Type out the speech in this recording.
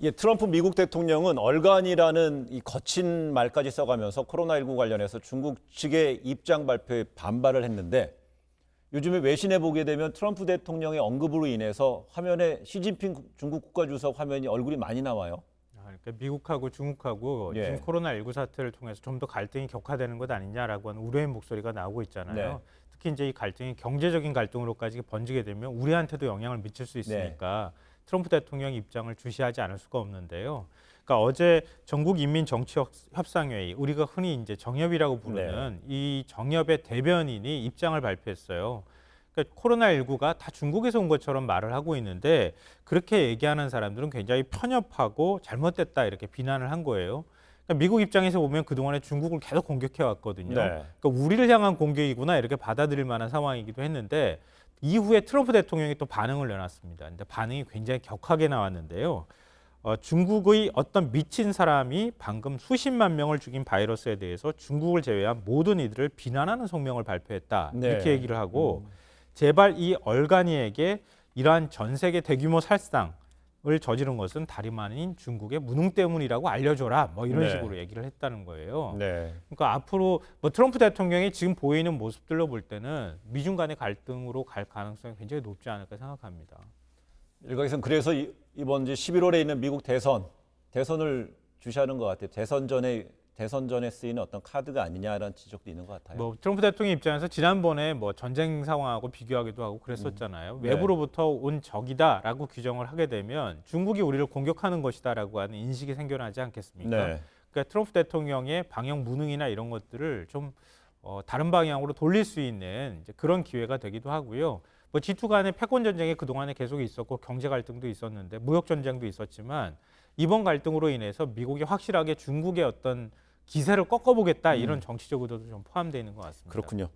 예, 트럼프 미국 대통령은 얼간이라는 이 거친 말까지 써가면서 코로나19 관련해서 중국 측의 입장 발표에 반발을 했는데 요즘에 외신에 보게 되면 트럼프 대통령의 언급으로 인해서 화면에 시진핑 중국 국가주석 화면이 얼굴이 많이 나와요. 그러니까 미국하고 중국하고 예. 지금 코로나19 사태를 통해서 좀 더 갈등이 격화되는 것 아니냐라고 하는 우려의 목소리가 나오고 있잖아요. 네. 특히 이제 이 갈등이 경제적인 갈등으로까지 번지게 되면 우리한테도 영향을 미칠 수 있으니까 트럼프 대통령 입장을 주시하지 않을 수가 없는데요. 그러니까 어제 전국인민정치협상회의, 우리가 흔히 이제 정협이라고 부르는 이 정협의 대변인이 입장을 발표했어요. 그러니까 코로나19가 다 중국에서 온 것처럼 말을 하고 있는데 그렇게 얘기하는 사람들은 굉장히 편협하고 잘못됐다 이렇게 비난을 한 거예요. 그러니까 미국 입장에서 보면 그동안에 중국을 계속 공격해 왔거든요. 네. 그러니까 우리를 향한 공격이구나 이렇게 받아들일 만한 상황이기도 했는데 이후에 트럼프 대통령이 또 반응을 내놨습니다. 근데 반응이 굉장히 격하게 나왔는데요. 중국의 어떤 미친 사람이 방금 수십만 명을 죽인 바이러스에 대해서 중국을 제외한 모든 이들을 비난하는 성명을 발표했다. 네. 이렇게 얘기를 하고 제발 이 얼간이에게 이러한 전 세계 대규모 살상을 저지른 것은 다름 아닌 중국의 무능 때문이라고 알려줘라. 뭐 이런 네. 식으로 얘기를 했다는 거예요. 네. 그러니까 앞으로 뭐 트럼프 대통령이 지금 보이는 모습들로 볼 때는 미중 간의 갈등으로 갈 가능성이 굉장히 높지 않을까 생각합니다. 일각에서는 그래서 이번 이제 11월에 있는 미국 대선을 주시하는 것 같아요. 대선 전에 쓰이는 어떤 카드가 아니냐라는 지적도 있는 것 같아요. 뭐 트럼프 대통령 입장에서 지난번에 뭐 전쟁 상황하고 비교하기도 하고 그랬었잖아요. 네. 외부로부터 온 적이다라고 규정을 하게 되면 중국이 우리를 공격하는 것이다라고 하는 인식이 생겨나지 않겠습니까? 네. 그러니까 트럼프 대통령의 방역 무능이나 이런 것들을 좀 다른 방향으로 돌릴 수 있는 이제 그런 기회가 되기도 하고요. 뭐 G2 간의 패권 전쟁이 그동안에 계속 있었고 경제 갈등도 있었는데 무역 전쟁도 있었지만 이번 갈등으로 인해서 미국이 확실하게 중국의 어떤 기세를 꺾어보겠다 이런 정치적 의도도 좀 포함되어 있는 것 같습니다. 그렇군요.